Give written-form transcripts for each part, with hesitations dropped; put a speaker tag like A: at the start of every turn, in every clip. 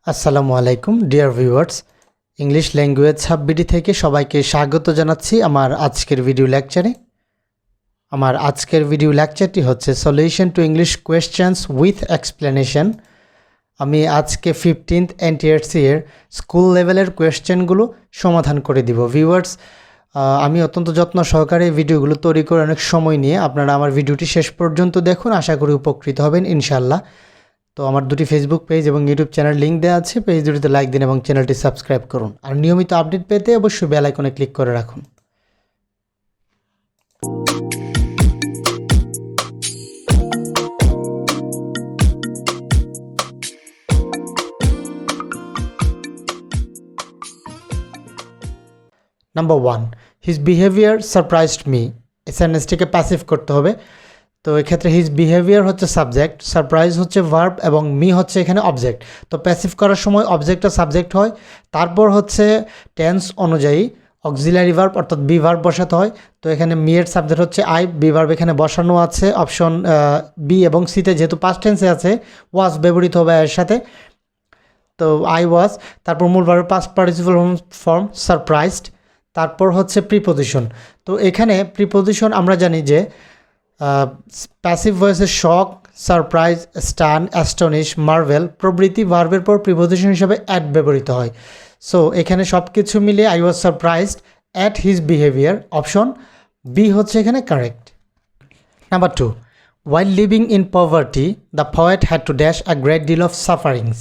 A: আসসালামু আলাইকুম dear viewers, English language সাববিডি থেকে সবাইকে স্বাগত জানাচ্ছি আমার আজকের ভিডিও লেকচারটি হচ্ছে solution to English questions with explanation. আমি আজকে 15th NTRC এর স্কুল লেভেলের কোয়েশ্চেনগুলো সমাধান করে দিব। ভিউয়ার্স, আমি অত্যন্ত যত্ন সহকারে ভিডিওগুলো তৈরি করে অনেক সময় নিয়ে আপনারা আমার ভিডিওটি শেষ পর্যন্ত দেখুন, আশা করি উপকৃত হবেন ইনশাল্লাহ। তো আমার দুটি ফেসবুক পেজ এবং ইউটিউব চ্যানেল লিঙ্ক দেওয়া আছে, পেজ দুটিতে লাইক দিন এবং চ্যানেলটি সাবস্ক্রাইব করুন। আর নিয়মিত আপডেট পেতে অবশ্যই বেল আইকনে ক্লিক করে রাখুন। Number 1, his behaviour surprised me. এই সেন্টেন্সটিকে প্যাসিভ করতে হবে। তো এক্ষেত্রে হিজ বিহেভিয়ার হচ্ছে সাবজেক্ট, সারপ্রাইজ হচ্ছে ভার্ব এবং মি হচ্ছে এখানে অবজেক্ট। তো প্যাসিভ করার সময় অবজেক্টটা সাবজেক্ট হয়, তারপর হচ্ছে টেন্স অনুযায়ী অক্সিলারি ভার্ব অর্থাৎ বি ভার্ব বসাতে হয়। তো এখানে মি এর সাবজেক্ট হচ্ছে আই, বি ভার্ব এখানে বসানো আছে অপশন বি এবং সিতে, যেহেতু পাস্ট টেন্সে আছে ওয়াজ ব্যবহৃত হবে এর সাথে। তো আই ওয়াজ, তারপর মূল ভার্বের পাস্ট পার্টিসিপল ফর্ম সারপ্রাইজড, তারপর হচ্ছে প্রিপোজিশন। তো এখানে প্রিপোজিশন আমরা জানি যে প্যাসিভ ভয়েসে শক, সারপ্রাইজ, স্টান, অ্যাস্টনিশ, মার্ভেল প্রভৃতি ভার্বের পর প্রিপোজিশন হিসেবে অ্যাট ব্যবহৃত হয়। সো এখানে সব কিছু মিলিয়ে I was surprised at his behaviour, option B হচ্ছে এখানে correct. Number 2, while living in poverty the poet had to dash a great deal of sufferings।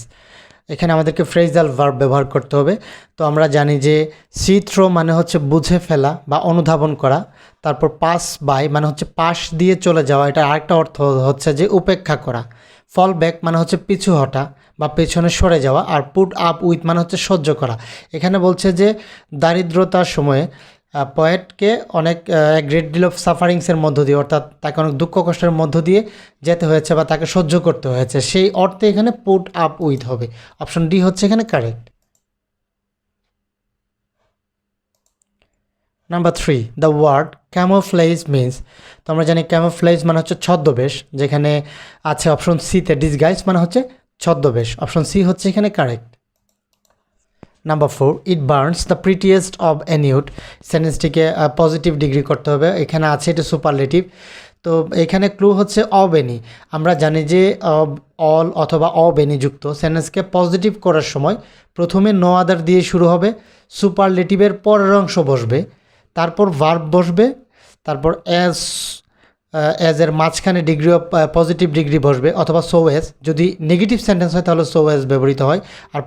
A: এখানে আমাদেরকে ফ্রেজাল ভার্ব ব্যবহার করতে হবে। তো আমরা জানি যে সি থ্রো মানে হচ্ছে বুঝে ফেলা বা অনুধাবন করা, তারপর পাস বাই মানে হচ্ছে পাশ দিয়ে চলে যাওয়া, এটা আরেকটা অর্থ হচ্ছে যে উপেক্ষা করা। ফল ব্যাক মানে হচ্ছে পিছু হটা বা পেছনে সরে যাওয়া, আর পুট আপ উইথ মানে হচ্ছে সহ্য করা। এখানে বলছে যে দারিদ্রতার সময়ে পয়েটকে অনেক গ্রেট ডিল অফ সাফারিংসের মধ্য দিয়ে, অর্থাৎ তাকে অনেক দুঃখ কষ্টের মধ্য দিয়ে যেতে হয়েছে বা তাকে সহ্য করতে হয়েছে, সেই অর্থে এখানে পুট আপ উইথ হবে, অপশন ডি হচ্ছে এখানে correct. Number 3, the word camouflage means. তো আমরা জানি ক্যামোফ্লেজ মানে হচ্ছে ছদ্মবেশ, যেখানে আছে অপশন সিতে ডিসগাইজ মানে হচ্ছে ছদ্মবেশ, অপশন সি হচ্ছে এখানে correct. Number 4, it burns the prettiest of any wood. সেন্টেন্সটিকে পজিটিভ ডিগ্রি করতে হবে, এখানে আছে এটা সুপারলেটিভ। তো এখানে ক্লু হচ্ছে অব এনি। আমরা জানি যে অল অথবা অব এনি যুক্ত সেন্টেন্সকে পজিটিভ করার সময় প্রথমে নো আদার দিয়ে শুরু হবে, সুপারলেটিভের পরের অংশ বসবে, তারপর ভার্ব বসবে, তারপর এর মাঝখানে ডিগ্রি অফ পজিটিভ ডিগ্রি বসবে, অথবা সো এস। যদি নেগেটিভ সেন্টেন্স হয় তাহলে সো এস ব্যবহৃত হয়, আর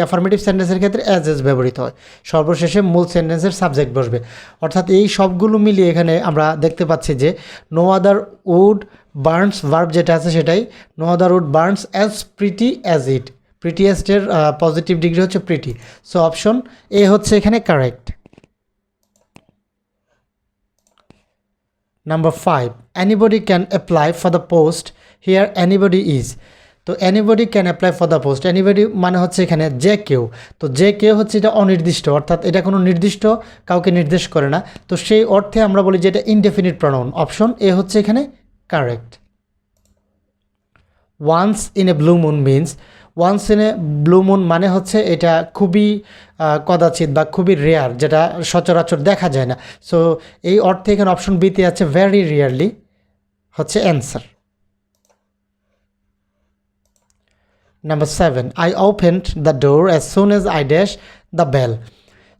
A: অ্যাফার্মেটিভ সেন্টেন্সের ক্ষেত্রে অ্যাজ এস ব্যবহৃত হয়। সর্বশেষে মূল সেন্টেন্সের সাবজেক্ট বসবে। অর্থাৎ এই সবগুলো মিলিয়ে এখানে আমরা দেখতে পাচ্ছি যে no other wood burns, verb যেটা আছে সেটাই, no other wood burns as pretty as it. প্রিটিয়েস্টের পজিটিভ ডিগ্রি হচ্ছে প্রিটি, সো অপশন এ হচ্ছে এখানে correct. Number 5, anybody can apply for the post. Here anybody is. তো anybody can apply for the post. Anybody মানে হচ্ছে এখানে যে কেউ। তো যে কেউ হচ্ছে এটা অনির্দিষ্ট, অর্থাৎ এটা কোনো নির্দিষ্ট কাউকে নির্দেশ করে না। তো সেই অর্থে আমরা বলি যে এটা ইনডেফিনিট প্রনাউন, অপশন এ হচ্ছে এখানে correct. Once in a blue moon means. Once in a blue moon মানে হচ্ছে এটা খুবই কদাচিৎ বা খুবই রেয়ার, যেটা সচরাচর দেখা যায় না। সো এই অর্থে এখানে অপশন বিতে আছে ভেরি রেয়ারলি হচ্ছে answer. Number 7, I opened the door as soon as I dash the bell.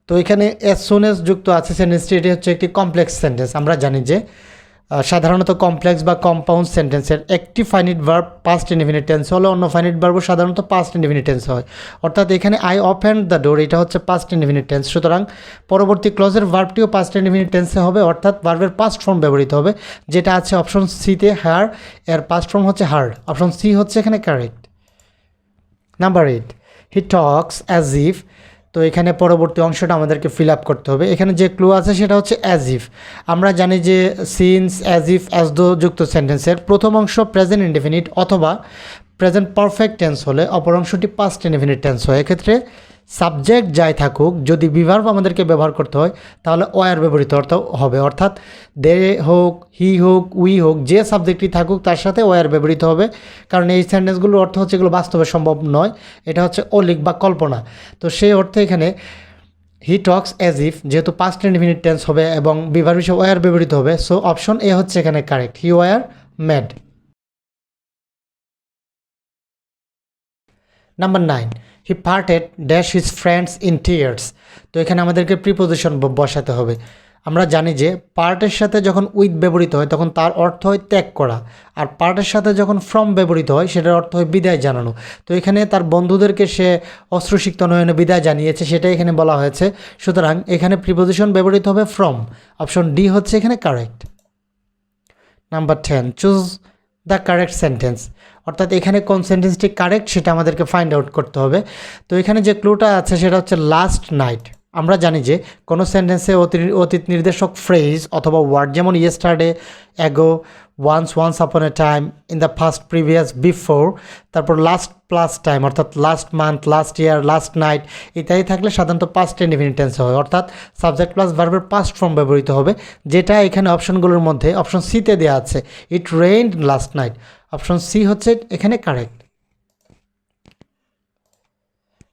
A: তো এখানে অ্যাজ সুন অ্যাজ যুক্ত আছে সেন্টেন্সটি, এটি হচ্ছে একটি কমপ্লেক্স সেন্টেন্স। আমরা জানি যে সাধারণত কমপ্লেক্স বা কম্পাউন্ড সেন্টেন্সের একটি finite verb past indefinite tense হলে অন্য ফাইনিট ভার্বও সাধারণত পাস্ট ইনডিফিনিট টেন্স হয়। অর্থাৎ এখানে আই ওপেন্ড দ্য ডোর এটা হচ্ছে পাস্ট ইনডিফিনিট টেন্স, সুতরাং পরবর্তী ক্লজের ভার্বটিও পাস্ট ইনডিফিনিট টেন্সে হবে, অর্থাৎ ভার্বের পাস্ট ফর্ম ব্যবহৃত হবে, যেটা আছে অপশন সিতে হার, এর পাস্ট ফর্ম হচ্ছে হার্ড, অপশন সি হচ্ছে এখানে correct. Number 8, he talks as if. তো এখানে পরবর্তী অংশটা আমাদেরকে ফিল আপ করতে হবে। এখানে যে ক্লু আছে সেটা হচ্ছে অ্যাজ ইফ। আমরা জানি যে since, as if, as though যুক্ত সেন্টেন্সের প্রথম অংশ প্রেজেন্ট ইনডেফিনিট অথবা প্রেজেন্ট পারফেক্ট টেন্স হলে অপর অংশটি পাস্ট ইনডেফিনিট টেন্স হয়। এক্ষেত্রে সাবজেক্ট যাই থাকুক যদি বিভার্ব আমাদেরকে ব্যবহার করতে হয় তাহলে ওয়ার ব্যবহৃত হবে, অর্থাৎ দে হোক, হি হোক, উই হোক, যে সাবজেক্টই থাকুক তার সাথে ওয়ার ব্যবহৃত হবে। কারণ এই সেন্টেন্সগুলোর অর্থ হচ্ছে এগুলো বাস্তবে সম্ভব নয়, এটা হচ্ছে অলিক বা কল্পনা। তো সেই অর্থে এখানে হি টক্স অ্যাজ ইফ যেহেতু পাস্ট ইনডিফিনিট টেন্স হবে এবং বিভার্ব হিসেবে ওয়ার ব্যবহৃত হবে, সো অপশন এ হচ্ছে এখানে correct, he war made. Number 9, he parted dash his friends in tears. তো এখানে আমাদেরকে প্রিপোজিশন বসাতে হবে। আমরা জানি যে পার্টের সাথে যখন উইথ ব্যবহৃত হয় তখন তার অর্থ হয় ত্যাগ করা, আর পার্টের সাথে যখন ফ্রম ব্যবহৃত হয় সেটার অর্থ হয় বিদায় জানানো। তো এখানে তার বন্ধুদেরকে সে অশ্রুসিক্ত নয়নে বিদায় জানিয়েছে, সেটাই এখানে বলা হয়েছে। সুতরাং এখানে প্রিপোজিশন ব্যবহৃত হবে ফ্রম। অপশন ডি হচ্ছে এখানে correct. Number 10, choose the correct sentence. অর্থাৎ এখানে কোন সেন্টেন্সটি কারেক্ট সেটা আমাদেরকে ফাইন্ড আউট করতে হবে। তো এখানে যে ক্লুটা আছে সেটা হচ্ছে লাস্ট নাইট। আমরা জানি যে কোনো সেন্টেন্সে অতীত নির্দেশক ফ্রেজ অথবা ওয়ার্ড, যেমন yesterday, ago, once upon a time, in the first, previous, before, তারপর লাস্ট প্লাস টাইম অর্থাৎ last month, last year, last night ইত্যাদি থাকলে সাধারণত পাস্ট ইনডিফিনিট টেন্সে হয়, অর্থাৎ সাবজেক্ট প্লাস ভার্বের পাস্ট ফর্ম ব্যবহৃত হবে, যেটা এখানে অপশনগুলোর মধ্যে অপশন সিতে দেওয়া আছে, it rained last night. Option C হচ্ছে এখানে correct.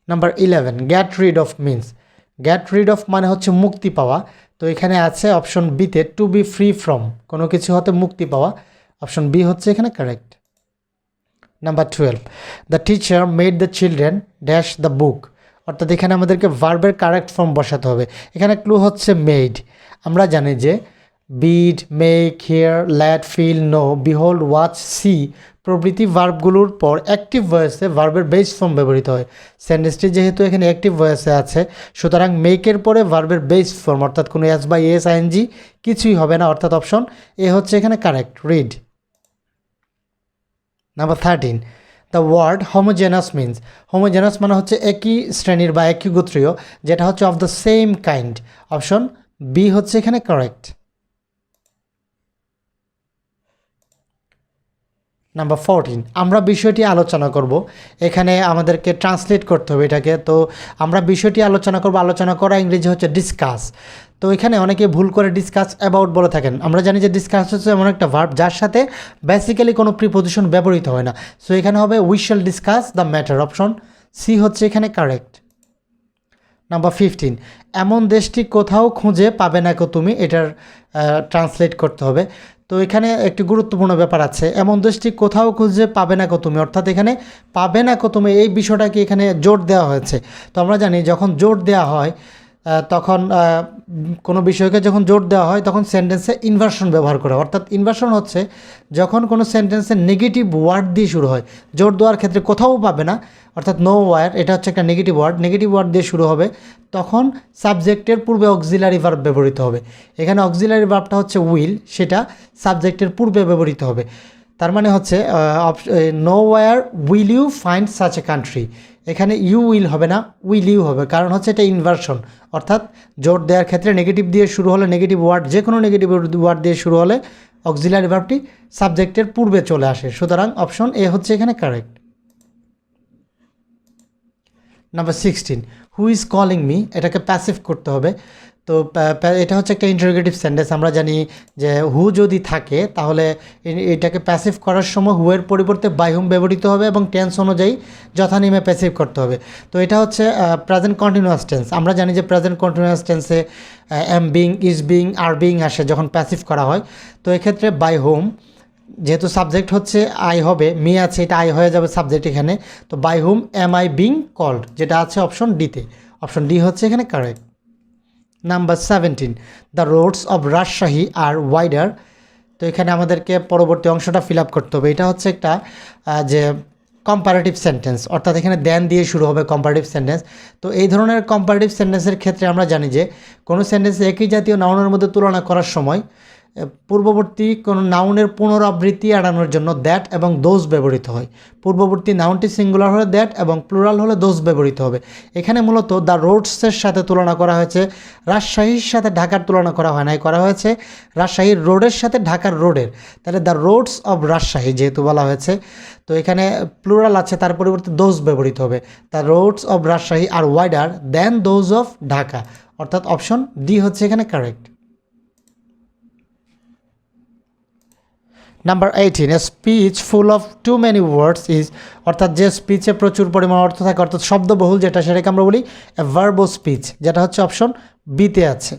A: Number 11, get rid of means. Get rid of মানে হচ্ছে মুক্তি পাওয়া। তো এখানে আছে অপশন বিতে টু বি ফ্রি ফ্রম, কোনো কিছু হতে মুক্তি পাওয়া। অপশন বি হচ্ছে এখানে correct. Number 12, the teacher made the children dash the book. অর্থাৎ এখানে আমাদেরকে ভার্বের কারেক্ট ফর্ম বসাতে হবে। এখানে ক্লু হচ্ছে মেড। আমরা জানি যে bid, make, hear, let, feel, know, behold, watch, see প্রভৃতি ভার্বগুলোর পর অ্যাক্টিভ ভয়েসে ভার্বের বেস ফর্ম ব্যবহৃত হয়। সেন্টেন্সটি যেহেতু এখানে অ্যাক্টিভ ভয়েসে আছে, সুতরাং মেকের পরে ভার্বের বেস ফর্ম অর্থাৎ কোনো এস বাই এস আইএনজি কিছুই হবে না, অর্থাৎ অপশন এ হচ্ছে এখানে correct, rid. Number 13, the word homogeneous means. Homogeneous মানে হচ্ছে একই শ্রেণীর বা একই গোত্রীয়, যেটা হচ্ছে of the same kind. Option B হচ্ছে এখানে কারেক্ট। নাম্বার 14, আমরা বিষয়টি আলোচনা করব। এখানে আমাদেরকে ট্রান্সলেট করতে হবে এটাকে। তো আমরা বিষয়টি আলোচনা করব, আলোচনা করা ইংরেজি হচ্ছে ডিসকাস। তো এখানে অনেকে ভুল করে ডিসকাস অ্যাবাউট বলে থাকেন। আমরা জানি যে ডিসকাস হচ্ছে এমন একটা ভার্ব যার সাথে বেসিক্যালি কোনো প্রিপোজিশন ব্যবহৃত হয় না। সো এখানে হবে we shall discuss the matter. Option C হচ্ছে এখানে কারেক্ট। নাম্বার 15, এমন দেশটি কোথাও খুঁজে পাবে না কো তুমি, এটার ট্রান্সলেট করতে হবে। তো এখানে একটি গুরুত্বপূর্ণ ব্যাপার আছে, এমন দেশটি কোথাও খুঁজে পাবে না কো তুমি, অর্থাৎ এখানে পাবে না কো তুমি এই বিষয়টাকে এখানে জোর দেওয়া হয়েছে। তো আমরা জানি যখন জোর দেওয়া হয় তখন কোনো বিষয়কে যখন জোর দেওয়া হয় তখন সেন্টেন্সে ইনভার্সন ব্যবহার করা হয়। অর্থাৎ ইনভার্সন হচ্ছে যখন কোনো সেন্টেন্সে নেগেটিভ ওয়ার্ড দিয়ে শুরু হয়। জোর দেওয়ার ক্ষেত্রে কোথাও পাবে না, অর্থাৎ নো ওয়ার, এটা হচ্ছে একটা নেগেটিভ ওয়ার্ড, নেগেটিভ ওয়ার্ড দিয়ে শুরু হবে, তখন সাবজেক্টের পূর্বে অক্সিলারি ভার্ব ব্যবহৃত হবে। এখানে অক্সিলারি ভার্বটা হচ্ছে উইল, সেটা সাবজেক্টের পূর্বে ব্যবহৃত হবে। তার মানে হচ্ছে no war will you find such a country. এখানে ইউ উইল হবে না, উইল ইউ হবে, কারণ হচ্ছে এটা ইনভার্সন। অর্থাৎ জোর দেওয়ার ক্ষেত্রে নেগেটিভ দিয়ে শুরু হলে, নেগেটিভ ওয়ার্ড যে কোনো নেগেটিভ ওয়ার্ড দিয়ে শুরু হলে অক্সিলারি ভার্বটি সাবজেক্টের পূর্বে চলে আসে। সুতরাং অপশন এ হচ্ছে এখানে correct. Number 16, who is calling me, এটাকে প্যাসিভ করতে হবে। তো এটা হচ্ছে একটা ইন্টারোগেটিভ সেন্টেন্স। আমরা জানি যে হু যদি থাকে তাহলে এটাকে প্যাসিভ করার সময় হুয়ের পরিবর্তে বাই হুম ব্যবহৃত হবে এবং টেন্স অনুযায়ী যথানিয়মে প্যাসিভ করতে হবে। তো এটা হচ্ছে প্রেজেন্ট কন্টিনিউয়াস টেন্স। আমরা জানি যে প্রেজেন্ট কন্টিনিউয়াস টেন্সে am being, is being, are being আসে যখন প্যাসিভ করা হয়। তো এক্ষেত্রে বাই হুম, যেহেতু সাবজেক্ট হচ্ছে আই হবে, মি আছে, এটা আই হয়ে যাবে সাবজেক্ট এখানে। তো by whom am I being called, যেটা আছে অপশন ডিতে। অপশন ডি হচ্ছে এখানে correct. Number 17, the roads of Rajshahi are wider. তো এখানে আমাদেরকে পরবর্তী অংশটা ফিল আপ করতে হবে। এটা হচ্ছে একটা যে কম্পারেটিভ সেন্টেন্স, অর্থাৎ এখানে দেন দিয়ে শুরু হবে কম্পারেটিভ সেন্টেন্স। তো এই ধরনের কম্পারেটিভ সেন্টেন্সের ক্ষেত্রে আমরা জানি যে কোনো সেন্টেন্সে একই জাতীয় নাউনের মধ্যে তুলনা করার সময় পূর্ববর্তী কোনো নাউনের পুনরাবৃত্তি এড়ানোর জন্য দ্যাট এবং দোজ ব্যবহৃত হয়। পূর্ববর্তী নাউনটি সিঙ্গুলার হলে দ্যাট এবং প্লুরাল হলে দোজ ব্যবহৃত হবে। এখানে মূলত দ্য রোডসের সাথে তুলনা করা হয়েছে, রাজশাহীর সাথে ঢাকার তুলনা করা হয় নাই, করা হয়েছে রাজশাহীর রোডের সাথে ঢাকার রোডের। তাহলে দ্য রোডস অব রাজশাহী যেহেতু বলা হয়েছে, তো এখানে প্লুরাল আছে, তার পরিবর্তে দোজ ব্যবহৃত হবে। The roads of Rajshahi are wider than those of Dhaka, অর্থাৎ অপশন ডি হচ্ছে এখানে correct. Number 18, a speech full of too many words is, অর্থাৎ যে স্পিচে প্রচুর পরিমাণ অর্থ থাকে, অর্থাৎ শব্দবহুল যেটা, সেটাকে আমরা বলি এ ভার্বো স্পিচ, যেটা হচ্ছে অপশন বিতে আছে।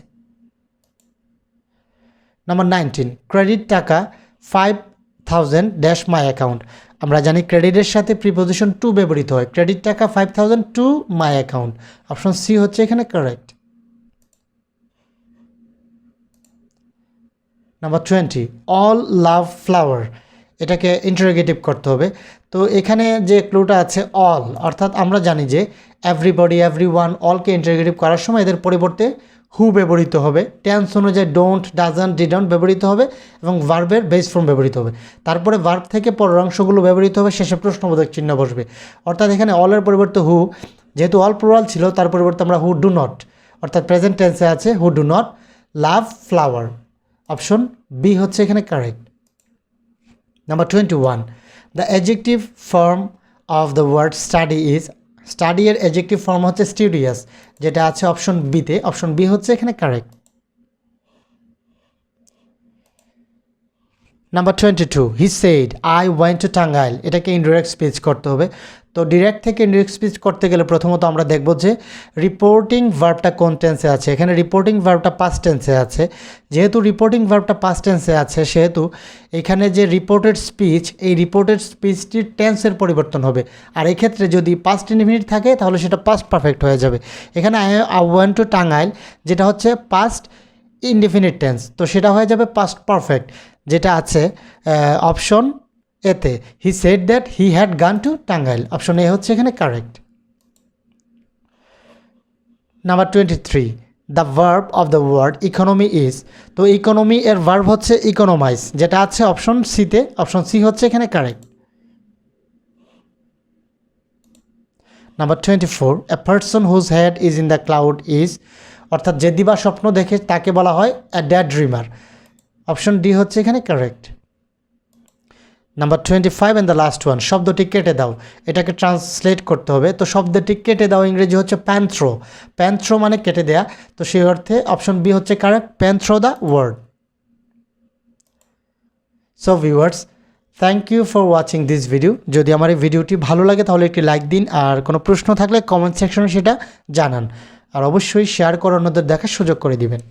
A: Number 19, credit taka 5000 dash my account. আমরা জানি ক্রেডিটের সাথে প্রিপোজিশন টু ব্যবহৃত হয়। Credit taka 5000 to my account, option C হচ্ছে এখানে correct. Number 20, all love flower, এটাকে ইন্টারোগেটিভ করতে হবে। তো এখানে যে ক্লুটা আছে অল, অর্থাৎ আমরা জানি যে এভরিবডি, এভরিওয়ান, অলকে ইন্টারোগেটিভ করার সময় এদের পরিবর্তে হু ব্যবহৃত হবে, টেন্স অনুযায়ী ডোন্ট, ডাজন্ট, ডিডন্ট ব্যবহৃত হবে এবং ভার্বের বেস ফর্ম ব্যবহৃত হবে। তারপরে ভার্ব থেকে পরের অংশগুলো ব্যবহৃত হবে, শেষে প্রশ্নবোধক চিহ্ন বসবে। অর্থাৎ এখানে অলের পরিবর্তে হু, যেহেতু অল প্লুরাল ছিল তার পরিবর্তে আমরা হু ডু নট, অর্থাৎ প্রেজেন্ট টেন্সে আছে who do not love flower, option B হচ্ছে এখানে correct. Number 21, the adjective form of the word study is, study এর অ্যাডজেক্টিভ ফর্ম হচ্ছে স্টুডিয়াস, যেটা আছে অপশন বিতে, অপশন বি হচ্ছে এখানে correct. Number 22, he said I went to Tangail, এটাকে ইনডিরেক্ট স্পিচ করতে হবে। তো ডিরেক্ট থেকে ইনডিরেক্ট স্পিচ করতে গেলে প্রথমত আমরা দেখব যে রিপোর্টিং ভার্বটা কোন টেন্সে আছে। এখানে রিপোর্টিং ভার্বটা পাস্ট টেন্সে আছে। যেহেতু রিপোর্টিং ভার্বটা পাস্ট টেন্সে আছে, সেহেতু এখানে যে রিপোর্টেড স্পিচ, এই রিপোর্টেড স্পিচটির টেন্সের পরিবর্তন হবে। আর এক্ষেত্রে যদি পাস্ট ইনডিফিনিট থাকে তাহলে সেটা পাস্ট পারফেক্ট হয়ে যাবে। এখানে আই ওয়েন্ট টু টাঙ্গাইল যেটা হচ্ছে পাস্ট ইনডিফিনিট টেন্স, তো সেটা হয়ে যাবে পাস্ট পারফেক্ট, যেটা আছে অপশন এতে। He said that he had gone to Tangail, option A হচ্ছে এখানে correct. Number 23, the verb of the word economy is, তো ইকোনমি এর ভার্ব হচ্ছে ইকোনোমাইজ, যেটা আছে অপশন সিতে, অপশন সি হচ্ছে এখানে correct. Number 24, a person whose head is in the cloud is, অর্থাৎ যে দিবা স্বপ্ন দেখে তাকে বলা হয় a day dreamer, option D হচ্ছে এখানে correct. Number 25 and the last one, শব্দটি কেটে দাও, এটাকে ট্রান্সলেট করতে হবে। তো শব্দটি কেটে দাও ইংরেজি হচ্ছে প্যান্থ্রো, প্যান্থ্রো মানে কেটে দেয়া, তো সেই অর্থে অপশন বি হচ্ছে কারেক্ট, প্যান্থ্রো the word. So viewers, thank you for watching this video. যদি আমার এই ভিডিওটি ভালো লাগে তাহলে একটি লাইক দিন, আর কোনো প্রশ্ন থাকলে কমেন্ট সেকশনে সেটা জানান, আর অবশ্যই শেয়ার করে অন্যদের দেখার সুযোগ করে দিবেন।